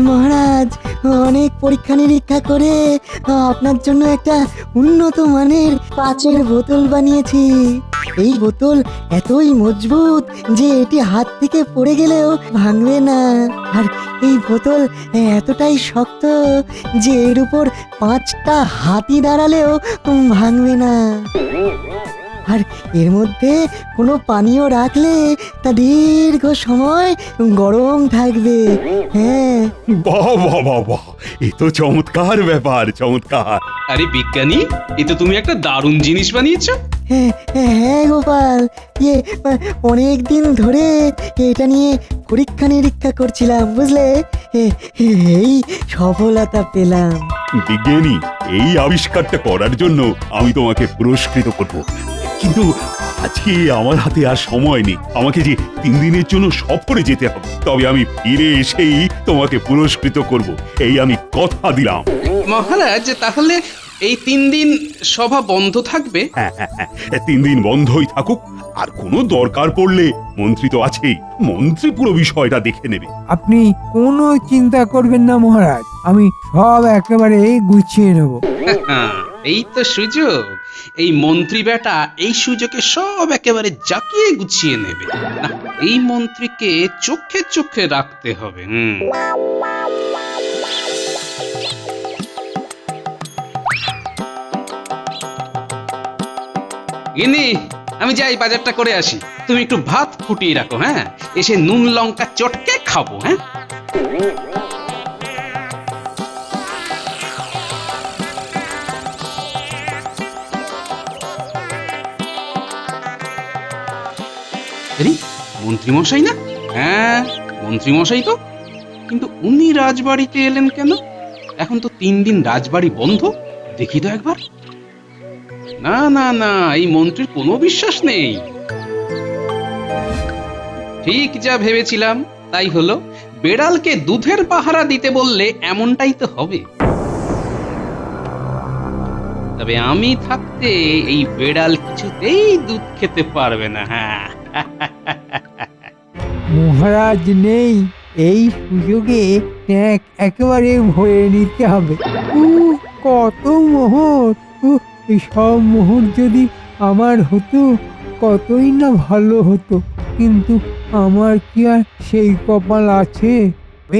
মহারাজ, অনেক পরীক্ষা নিরীক্ষা করে আপনার জন্য একটা উন্নত মানের কাচের বোতল বানিয়েছি। এই বোতল এতই মজবুত যে এটি হাত থেকে পড়ে গেলেও ভাঙবে না। আর এই বোতল এতটাই শক্ত যে এর উপর 5টা হাতি দাঁড়ালেও ভাঙবে না। আর এর মধ্যে কোনো পানীয় রাখলে তা দীর্ঘ সময় গরম থাকবে। হ্যাঁ, বাহ বাহ বাহ বাহ, এ তো চমৎকার ব্যাপার, চমৎকার। আরে বিজ্ঞানী, এ তো তুমি একটা দারুণ জিনিস বানিয়েছো। হ্যাঁ হ্যাঁ গোপাল, অনেক দিন ধরে এটা নিয়ে পরীক্ষা নিরীক্ষা করছিলাম, বুঝলে। এই সফলতা পেলাম। বিজ্ঞানী, এই আবিষ্কারটা করার জন্য আমি তোমাকে পুরস্কৃত করব, কিন্তু আজকে আমার হাতে আর সময় নেই। আমাকে যে 3 দিনের জন্য সফরে যেতে হবে, তবে আমি ফিরে এসেই তোমাকে পুরস্কৃত করব, এই আমি কথা দিলাম। মহারাজ, তাহলে এই 3 দিন সভা বন্ধ থাকবে? হ্যাঁ, 3 দিন বন্ধই থাকুক। আর কোনো দরকার পড়লে মন্ত্রী তো আছেই, মন্ত্রী পুরো বিষয়টা দেখে নেবে। আপনি কোনো চিন্তা করবেন না মহারাজ, আমি সব একেবারে গুছিয়ে নেব। এই তো সুযোগ। এই মন্ত্রী বেটা এই সুযোগে সব একেবারে জাকিয়ে গুছিয়ে নেবে। না, এই মন্ত্রীকে চোখে চোখে রাখতে হবে। গিন্নি, আমি যাই বাজারটা করে আসি। তুমি একটু ভাত ফুটিয়ে রাখো। হ্যাঁ, এসে নুন লঙ্কা চটকে খাবো। হ্যাঁ, মন্ত্রীমশাই না? হ্যাঁ, মন্ত্রীমশাই তো। কিন্তু উনি রাজবাড়িতে এলেন কেন? এখন তো 3 দিন রাজবাড়ি বন্ধ। দেখি তো একবার। না না না, এই মন্ত্রীর কোনো বিশ্বাস নেই। ঠিক যা ভেবেছিলাম তাই হলো। বেড়ালকে দুধের পাহারা দিতে বললে এমনটাই তো হবে। তবে আমি থাকতে এই বেড়াল কিছুতেই দুধ খেতে পারবে না। হ্যাঁ, মহারাজ নেই, এই সুযোগে ট্যাঙ্ক একেবারে ভরে নিতে হবে। কত মোহর! এই সব মোহর যদি আমার হতো কতই না ভালো হতো, কিন্তু আমার কি আর সেই কপাল আছে?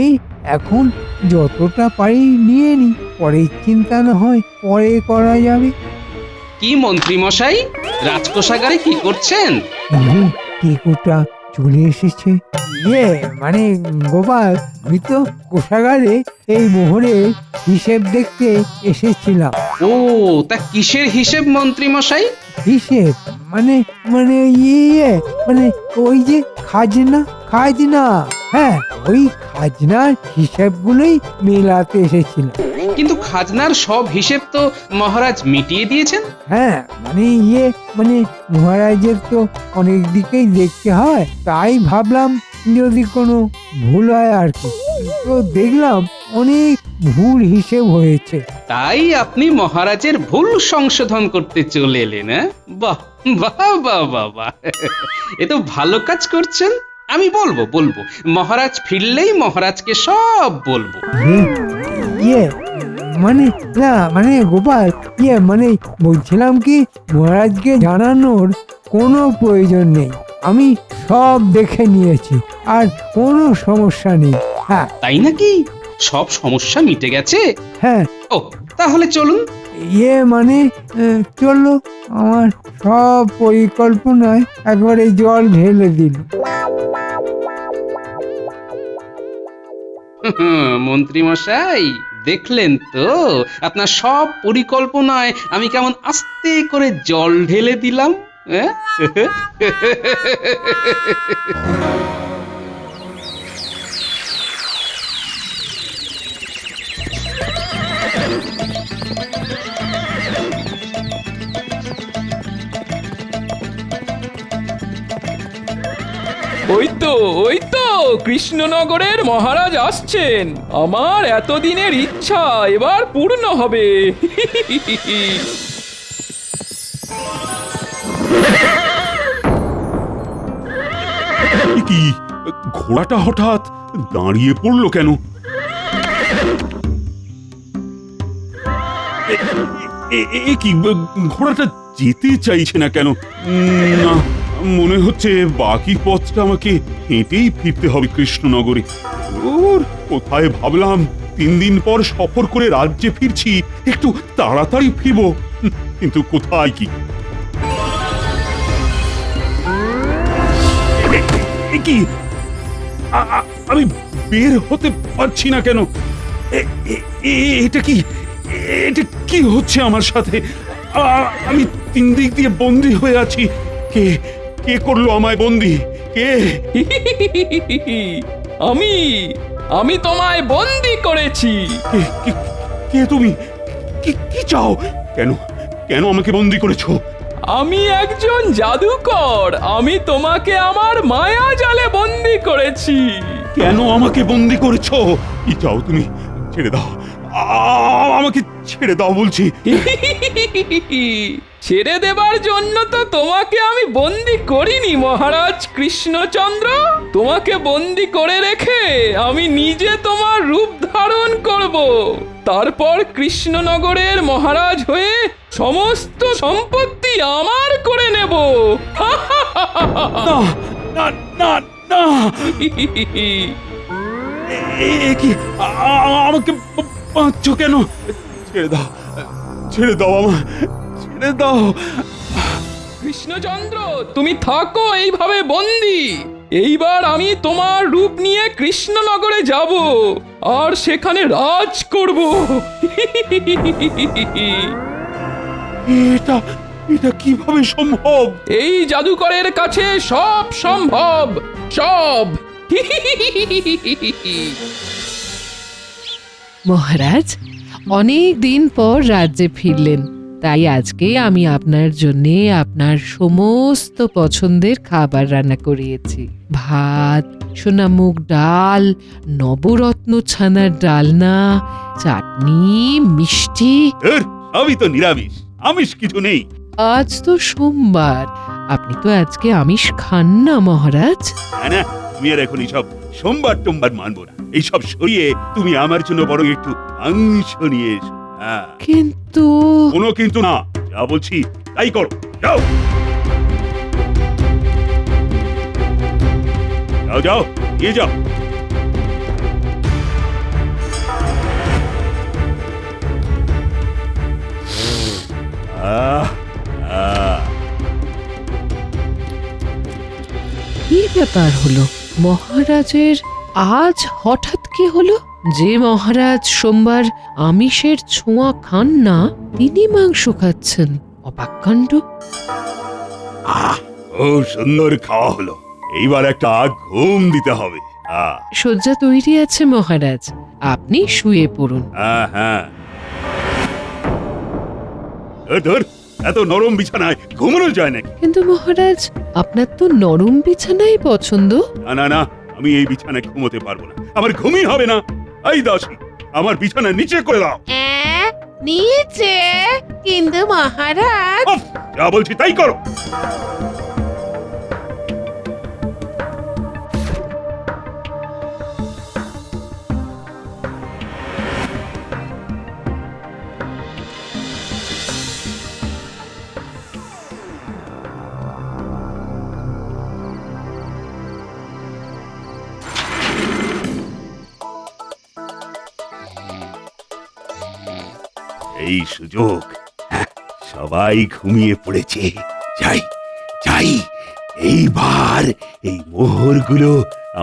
এই এখন যতটা পারি নিয়ে নি, পরে চিন্তা না হয় পরে করা যাবে। কি মন্ত্রী মশাই, রাজকোষাগারে কি করছেন? টিকুটা চলে এসেছে। মানে গোপাল, আমি তো কোষাগারে এই মোহরের হিসেব দেখতে এসেছিলাম। ও, তা কিসের হিসেব মন্ত্রী মশাই? হিসেব মানে মানে মানে ওই যে খাজনা। হ্যাঁ, ওই খাজনার হিসেবগুলোই মেলাতে এসেছিলাম। কিন্তু খাজনার সব হিসেব তো মহারাজ মিটিয়ে দিয়েছেন। হ্যাঁ, মানে মহারাজের তো অনেক দিকেই দেখতে হয়, তাই ভাবলাম যদি কোনো ভুল হয় আর কি। তো দেখলাম অনেক ভুল হিসেব হয়েছে। তাই আপনি মহারাজের ভুল সংশোধন করতে চলে এলেন? বাহ বাহ বাহ বাহ বাহ, এ তো ভালো কাজ করছেন। আমি বলবো মহারাজ ফিরলেই মহারাজকে সব বলবো। মানে না, মানে গোপাল, মানে বলছিলাম কি, মহারাজকে জানানোর কোনো প্রয়োজন নেই। আমি সব দেখে নিয়েছি, আর কোনো সমস্যা নেই। হ্যাঁ। তাই নাকি? সব সমস্যা মিটে গেছে? হ্যাঁ। ও, তাহলে চলুন। মানে চললো, আমার সব পরিকল্পনায় একবারে জল ঢেলে দিল। মন্ত্রী মশাই, দেখলেন তো আপনার সব পরিকল্পনায় আমি কেমন আস্তে করে জল ঢেলে দিলাম? ওই তো কৃষ্ণনগরের মহারাজ আসছেন। আমার এতদিনের ইচ্ছা এবার পূর্ণ হবে। কি ঘোড়াটা হঠাৎ দাঁড়িয়ে পড়লো কেন? কি ঘোড়াটা যেতে চাইছে না কেন? না, মনে হচ্ছে বাকি পথটা আমাকে হেঁটেই ফিরতে হবে কৃষ্ণনগরে। ওর কোথায় ভাবলাম 3 দিন পর সফর করে রাজ্যে ফিরছি, একটু তাড়াতাড়ি ফিরবো, কিন্তু কোথায় কি? কি আমি বের হতে পারছি না কেন? এটা কি, এটা কি হচ্ছে আমার সাথে? আমি 3 দিক দিয়ে বন্দী হয়ে আছি। কে কে করলো আমায় বন্দী? কে? আমি তোমায় বন্দি করেছি। কে তুমি? কি চাও? কেন কেন আমাকে বন্দী করেছো? আমি একজন জাদুকর। আমি তোমাকে আমার মায়া জালে বন্দি করেছি। কেন আমাকে বন্দী করেছো? কি চাও তুমি? ছেড়ে দাও, আমাকে ছেড়ে দাও বলছি। ছেড়ে দেবার জন্য তো তোমাকে আমি বন্দি করিনি মহারাজ কৃষ্ণচন্দ্র। তোমাকে বন্দি করে রেখে আমি নিজে তোমার রূপ ধারণ করব। তারপর কৃষ্ণনগরের মহারাজ হয়ে সমস্ত সম্পত্তি আমার করে নেব। না না না না, কি আমাকে বাঁচছো কেন? ছেড়ে দাও, ছেড়ে দাও, আমার ছেড়ে দাও। কৃষ্ণচন্দ্র, তুমি থাকো এইভাবে বন্দি। এইবার আমি তোমার রূপ নিয়ে কৃষ্ণনগরে যাব আর সেখানে রাজ করব। এটা এটা কিভাবে সম্ভব? এই জাদুকরের কাছে সব সম্ভব, সব। মহারাজ, অনেক দিন পর রাজ্যে ফিরলেন, তাই আজকে আমি আপনার জন্য আপনার সমস্ত পছন্দের খাবার রান্না করিয়েছি। ভাত, সোনামুগ ডাল, নবরত্ন ছানার ডালনা, চাটনি, মিষ্টি। সবই তো নিরামিষ, আমিষ কিছু নেই। আজ তো সোমবার, আপনি তো আজকে আমিষ খান না মহারাজ। না, তুমি আর এখন এইসব সোমবার টোমবার মানবো না। এইসব সরিয়ে তুমি আমার জন্য বরং একটু মাংস নিয়ে এসো। কিন্তু কোনো কিন্তু না, যা বলছি তাই করো, যাও যাও যাও, নিয়ে যাও। কি ব্যাপার হলো মহারাজের? আজ হঠাৎ কি হলো? যে মহারাজ সোমবার আমিষের ছোঁয়া খান না, তিনি মাংস খাচ্ছেন। অবাক কাণ্ড। ও সুন্দর খাওয়া হলো, এইবার একটা ঘুম দিতে হবে। শয্যা তৈরি আছে মহারাজ, আপনি শুয়ে পড়ুন। হ্যাঁ, ধর, এত নরম বিছানায় ঘুমানো যায় নাকি? কিন্তু মহারাজ, আপনার তো নরম বিছানাই পছন্দ। না না, আমি এই বিছানায় ঘুমোতে পারবো না, আমার ঘুমই হবে না। এই দাসী, আমার বিছানা নিচে করে দাও। নিচে? কিন্তু মহারাজ। উফ, যা বলছি তাই করো। এই সুযোগ, সবাই ঘুমিয়ে পড়েছে। যাই যাই, এইবার এই মোহরগুলো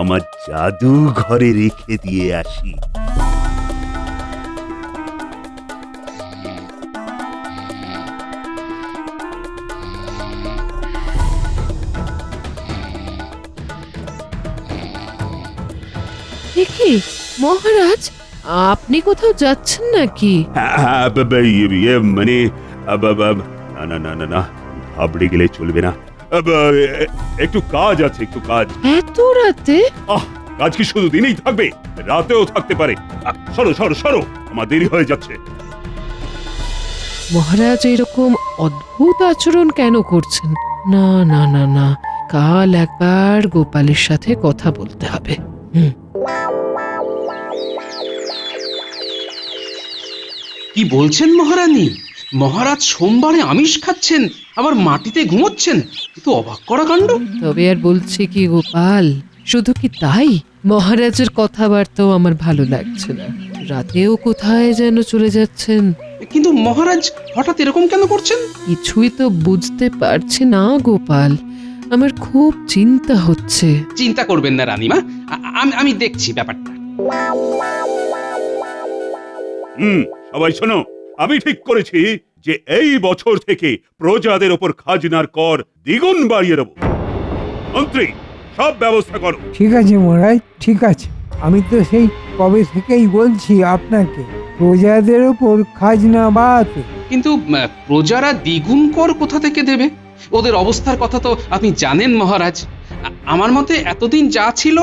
আমার জাদু ঘরে রেখে দিয়ে আসি। দেখি মহারাজ, আপনি কোথাও যাচ্ছেন নাকি? মানে না না না না, ঘাবড়ে গেলে চলবে না। একটু কাজ আছে, একটু কাজ। এত রাতে? কাজ কি শুধু দিনেই থাকবে? রাতেও থাকতে পারে। সরো সরো সরো, আমার দেরি হয়ে যাচ্ছে। মহারাজ এরকম অদ্ভুত আচরণ কেন করছেন? না না না না, কাল একবার গোপালের সাথে কথা বলতে হবে। কি বলছেন মহারানী? মহারাজ সোমবারে আমিষ খাচ্ছেন, আবার মাটিতে ঘুমোচ্ছেন? এ তো অবাক করা কাণ্ড। তবে আর বলছি কি গোপাল, শুধু কি তাই, মহারাজের কথাবার্তাও আমার ভালো লাগছে না। রাতেও কোথায় যেন চলে যাচ্ছেন। কিন্তু মহারাজ হঠাৎ এরকম কেন করছেন? কিছুই তো বুঝতে পারছি না গোপাল, আমার খুব চিন্তা হচ্ছে। চিন্তা করবেন না রানীমা, আমি দেখছি ব্যাপারটা। সবাই শোনো, আমি ঠিক করেছি যে এই বছর থেকে প্রজাদের ওপর খাজনার কর দ্বিগুণ বাড়িয়ে দেব। মন্ত্রী, সব ব্যবস্থা করো। ঠিক আছে মহারাজ, ঠিক আছে। আমি তো সেই কবে থেকেই বলছি আপনাকে প্রজাদের ওপর খাজনা বাড়াতে। কিন্তু প্রজারা দ্বিগুণ কর কোথা থেকে দেবে? ওদের অবস্থার কথা তো আপনি জানেন মহারাজ। আমার মতে এতদিন যা ছিল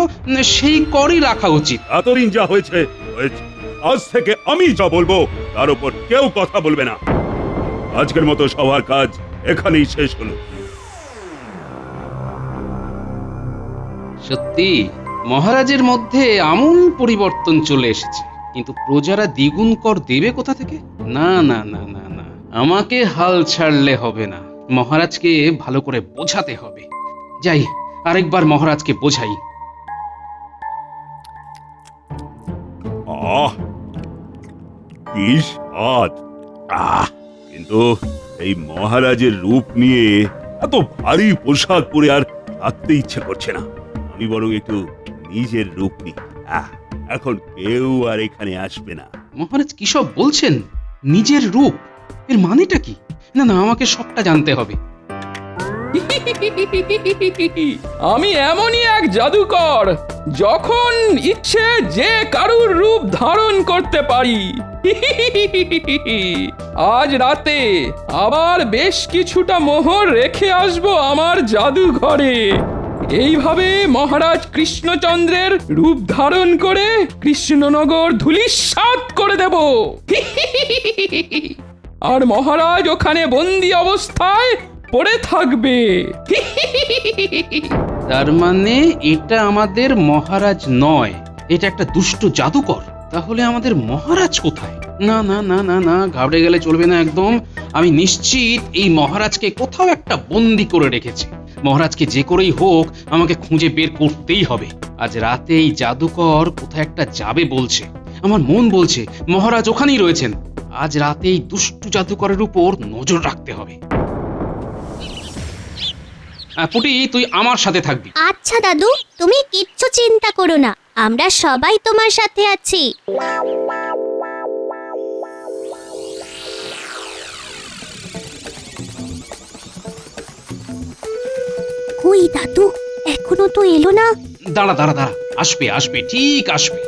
সেই করই রাখা উচিত। এতদিন যা হয়েছে হয়েছে। আজ থেকে আমি যা বলবো তার উপর কেউ কথা বলবে না। আজকের মতো সবার কাজ এখানেই শেষ হলো। সত্যি মহারাজের মধ্যে আমূল পরিবর্তন চলে এসেছে। কিন্তু প্রজারা দ্বিগুণ কর দেবে কোথা থেকে? না না না না না, আমাকে হাল ছাড়লে হবে না, মহারাজকে ভালো করে বোঝাতে হবে। যাই, আরেকবার মহারাজকে বোঝাই। আহ, কি স্বাদ! কিন্তু এই মহারাজের রূপ নিয়ে এত ভারী পোশাক পরে আর থাকতে ইচ্ছে করছে না। আমি বরং একটু নিজের রূপ নিই। এখন কেউ আর এখানে আসবে না। মহারাজ কি সব বলছেন? নিজের রূপ, এর মানেটা কি? না না, আমাকে সবটা জানতে হবে। আমি এমনই এক জাদুকর, যখন ইচ্ছে যে কারুর রূপ ধারণ করতে পারি। আজ রাতে আবার বেশ কিছুটা মোহর রেখে আসবো আমার জাদুঘরে। এইভাবে মহারাজ কৃষ্ণচন্দ্রের রূপ ধারণ করে কৃষ্ণনগর ধূলিসাৎ করে দেব। আর মহারাজ ওখানে বন্দি অবস্থায় পড়ে থাকবে। তার মানে এটা আমাদের মহারাজ নয়, এটা একটা দুষ্ট জাদুকর। তাহলে আমাদের মহারাজ কোথায়? না না না না না, ঘাবড়ে গেলে চলবে না একদম। আমি নিশ্চিত এই মহারাজকে কোথাও একটা বন্দি করে রেখেছে। মহারাজকে যে করেই হোক আমাকে খুঁজে বের করতেই হবে। আজ রাতে এই জাদুকর কোথায় একটা যাবে বলছে, আমার মন বলছে মহারাজ ওখানেই রয়েছেন। আজ রাতে এই দুষ্টু জাদুকরের উপর নজর রাখতে হবে। পুটি, তুই আমার সাথে থাকবি। আচ্ছা দাদু, তুমি কিচ্ছু চিন্তা করো না, আমরা সবাই তোমার সাথে আছি। কই দাদু, এখনো তো এলো না। দাঁড়া দাঁড়া দাঁড়া, আসবে আসবে, ঠিক আসবে।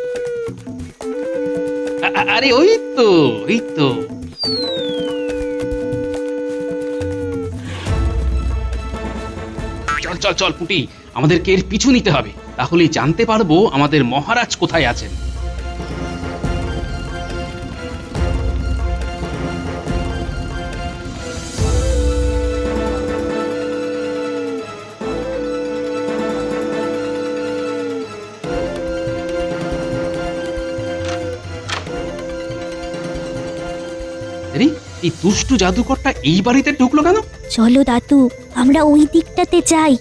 আরে ওই তো, এই তো। চল চল চল পুটি, আমাদেরকে এর পিছু নিতে হবে, তাহলেই জানতে পারবো আমাদের মহারাজ কোথায় আছেন। এই দুষ্টু জাদুকরটা এই বাড়িতে ঢুকলো কেন? চলো দাদু, আমরা ওই দিকটাতে যাই।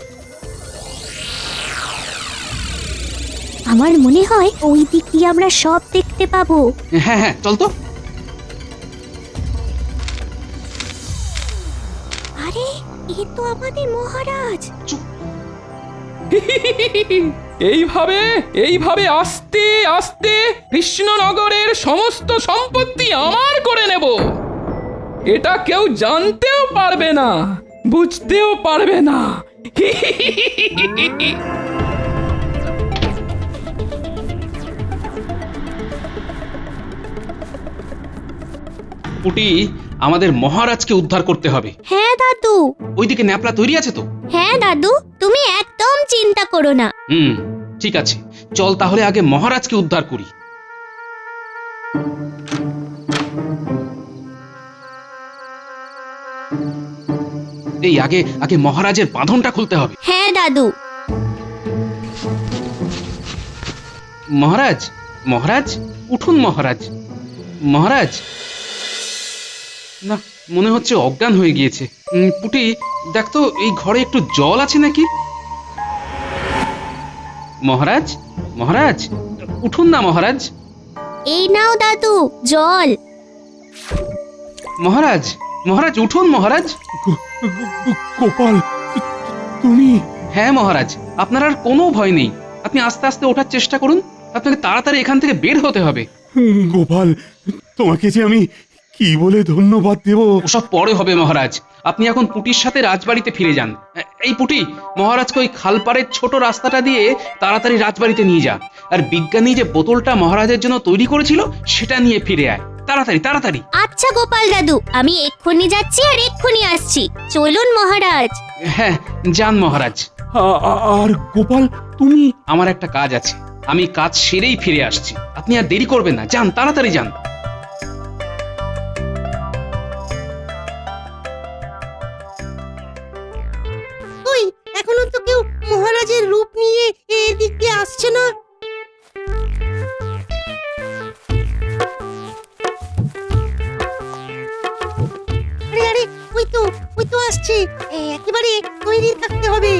আমার মনে হয় ওই দিক দিয়ে আমরা সব দেখতে পাবো। হ্যাঁ হ্যাঁ, চল তো। আরে, এ তো আমাদের মহারাজ। এইভাবে এইভাবে আস্তে আস্তে কৃষ্ণনগরের সমস্ত সম্পত্তি আমার করে নেব। এটা কেউ জানতেও পারবে না, বুঝতেও পারবে না। পুটি, আমাদের মহারাজকে উদ্ধার করতে হবে। হ্যাঁ দাদু। ওইদিকে ন্যাপলা তৈরি আছে তো? হ্যাঁ দাদু, তুমি একদম চিন্তা করো না। ঠিক আছে, চল তাহলে আগে মহারাজকে উদ্ধার করি। এই আগে আগে মহারাজের বাঁধনটা খুলতে হবে। হ্যাঁ দাদু। মহারাজ, মহারাজ, উঠুন মহারাজ। মহারাজ, না, মনে হচ্ছে অজ্ঞান হয়ে গিয়েছে। পুটি, দেখ তো এই ঘরে একটু জল আছে নাকি। মহারাজ, মহারাজ, উঠুন না মহারাজ। এই নাও দাদু জল। মহারাজ, মহারাজ উঠুন মহারাজ। গোপাল, তুমি? হ্যাঁ মহারাজ, আপনার আর কোনো ভয় নেই। আপনি আস্তে আস্তে ওঠার চেষ্টা করুন। আপনাকে তাড়াতাড়ি এখান থেকে বের হতে হবে। গোপাল, তোমাকে যে আমি কি বলে ধন্যবাদ দেব। ওসব পরে হবে মহারাজ। আপনি এখন পুটির সাথে রাজবাড়িতে ফিরে যান। এই পুটি, মহারাজকে ওই খালপাড়ের ছোট রাস্তাটা দিয়ে তাড়াতাড়ি রাজবাড়িতে নিয়ে যা। আর বিজ্ঞানী যে বোতলটা মহারাজের জন্য তৈরি করেছিল সেটা নিয়ে ফিরে আয়, তাড়াতাড়ি তাড়াতাড়ি। আচ্ছা গোপাল দাদু, আমি এক্ষুনি যাচ্ছি আর এক্ষুনি আসছি। চলুন মহারাজ। হ্যাঁ, যান মহারাজ। আর গোপাল, তুমি? আমার একটা কাজ আছে, আমি কাজ সেরেই ফিরে আসছি। আপনি আর দেরি করবেন না, যান তাড়াতাড়ি যান। ওই এখনো তো কেউ মহারাজের রূপ নিয়ে এদিক দিয়ে আসছে না। আরে আরে, ওই তো আসছে। একেবারে তৈরি থাকতে হবে।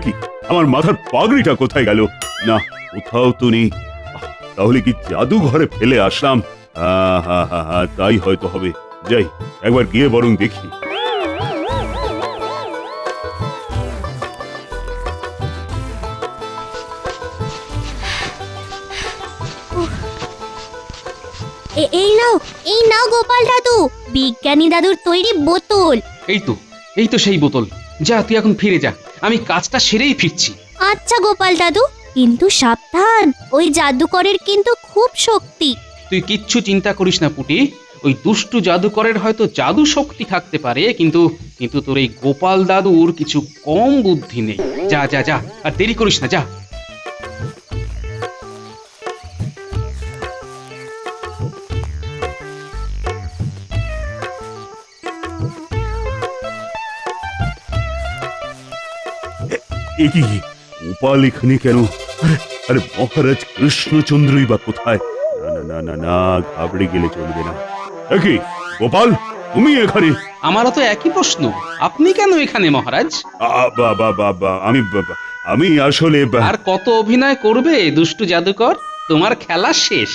কি আমার মাথার পাগড়িটা কোথায় গেল? না, কোথাও তো নেই। তাহলে কি জাদুঘরে ফেলে আসলাম? তাই হয়তো হবে। যাই, একবার গিয়ে বরং দেখি। এই নাও গোপাল দাদু, বিজ্ঞানী দাদুর তৈরি বোতল। এই তো সেই বোতল। যা, তুই এখন ফিরে যা, আমি কাজটা সেরেই ফিরছি। আচ্ছা গোপাল দাদু, কিন্তু সাবধান, ওই জাদুকরের কিন্তু খুব শক্তি। তুই কিচ্ছু চিন্তা করিস না পুটি। ওই দুষ্টু জাদুকরের হয়তো জাদু শক্তি থাকতে পারে, কিন্তু তোর এই গোপাল দাদুর কিছু কম বুদ্ধি নেই। যা যা যা, আর দেরি করিস না, যা। এ কি, গোপাল এখানে কেন? আরে মহারাজ কৃষ্ণচন্দ্রই বা কোথায়? না না না না, ঘাবড়ে গেলে চলবে না। কি গোপাল, তুমি এখানে? আমারও তো একই প্রশ্ন, আপনি কেন এখানে মহারাজ? আমি আসলে আর কত অভিনয় করবে দুষ্টু জাদুকর? তোমার খেলা শেষ।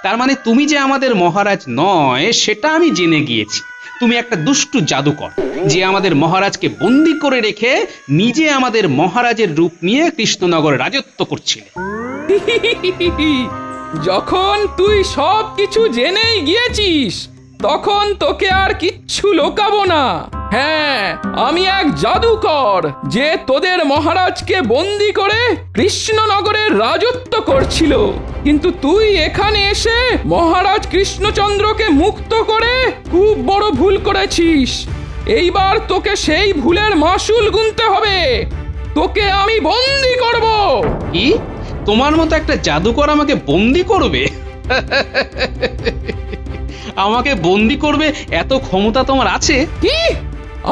তার মানে তুমি যে আমাদের মহারাজ নয় সেটা আমি জেনে গিয়েছি। তুমি একটা দুষ্টু জাদুকর, যে আমাদের মহারাজকে বন্দি করে রেখে নিজে আমাদের মহারাজের রূপ নিয়ে কৃষ্ণনগরে রাজত্ব করছিলে। যখন তুই সব কিছু জেনেই গিয়েছিস, তখন তোকে আর কিচ্ছু লোকাবো না। হ্যাঁ, আমি এক জাদুকর, যে তোদের মহারাজকে বন্দি করে কৃষ্ণনগরের রাজত্ব করছিল। কিন্তু তুই এখানে এসে মহারাজ কৃষ্ণচন্দ্রকে মুক্ত করে খুব বড় ভুল করেছিস। এইবার তোকে সেই ভুলের মাসুল গুনতে হবে। তোকে আমি বন্দি করব। কি, তোমার মতো একটা জাদুকর আমাকে বন্দি করবে? আমাকে বন্দি করবে এত ক্ষমতা তোমার আছে? কি,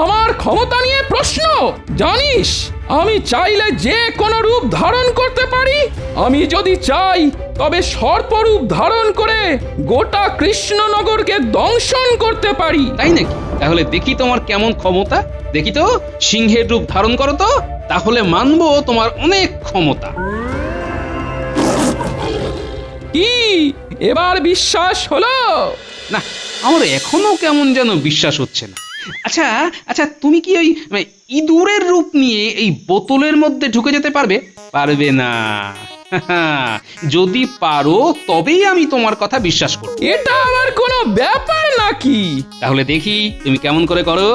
আমার ক্ষমতা নিয়ে প্রশ্ন? জানিস, আমি চাইলে যে কোনো রূপ ধারণ করতে পারি। আমি যদি চাই তবে সর্পরূপ ধারণ করে গোটা কৃষ্ণনগরকে দংশন করতে পারি। তাই নাকি? তাহলে দেখি তোমার কেমন ক্ষমতা। দেখি তো, সিংহের রূপ ধারণ করো তো, তাহলে মানবো তোমার অনেক ক্ষমতা। কি, এবার বিশ্বাস হলো? না, আমার এখনো কেমন যেন বিশ্বাস হচ্ছে না। আচ্ছা আচ্ছা, তুমি কি ওই ইঁদুরের রূপ নিয়ে এই বোতলের মধ্যে ঢুকে যেতে পারবে? পারবে না। যদি পারো তবেই আমি তোমার কথা বিশ্বাস করব। এটা আমার কোনো ব্যাপার নাকি? তাহলে দেখি তুমি কেমন করে করো।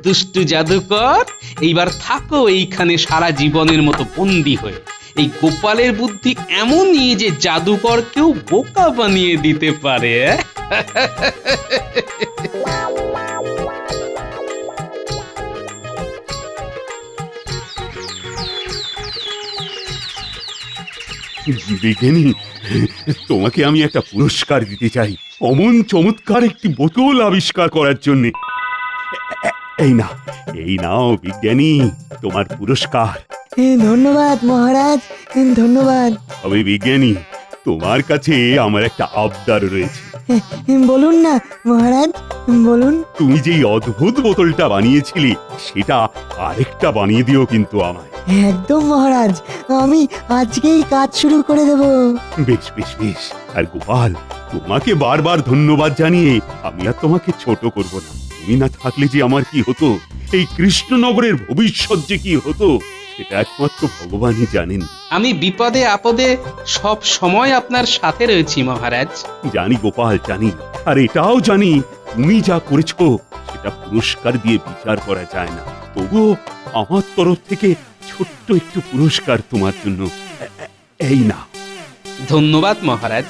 দুষ্টু জাদুকর, এইবার থাকো এইখানে সারা জীবনের মতো বন্দী হয়ে। এই গোপালের বুদ্ধি এমনই যে জাদুকরকেও বোকা বানিয়ে দিতে পারে। বিজ্ঞানী, তোমাকে আমি একটা পুরস্কার দিতে চাই, অমন চমৎকার একটি বোতল আবিষ্কার করার জন্য। এই নাও বিজ্ঞানী, তোমার পুরস্কার। ধন্যবাদ মহারাজ, ধন্যবাদ। তবে বিজ্ঞানী, তোমার কাছে আমার একটা আবদার রয়েছে। বলুন না মহারাজ, বলুন। তুমি যেই অদ্ভুত বোতলটা বানিয়েছিলে সেটা আরেকটা বানিয়ে দিও কিন্তু আমায়। একদম মহারাজ, আমি আজকেই কাজ শুরু করে দেব। বেশ বেশ বেশ। আর গোপাল, তোমাকে বারবার ধন্যবাদ জানিয়ে আমি আর তোমাকে ছোট করব না। তুমি না থাকলে যে আমার কি হতো, এই কৃষ্ণনগরের ভবিষ্যৎ যে কি হতো, সেটা একমাত্র ভগবানই জানেন। আমি বিপদে আপদে সব সময় আপনার সাথে রয়েছি মহারাজ। জানি গোপাল, জানি। আর এটাও জানি তুমি যা করেছো সেটা পুরস্কার দিয়ে বিচার করা যায় না। তবুও আমার তরফ থেকে ছোট্ট একটু পুরস্কার তোমার জন্য। এই না। ধন্যবাদ মহারাজ।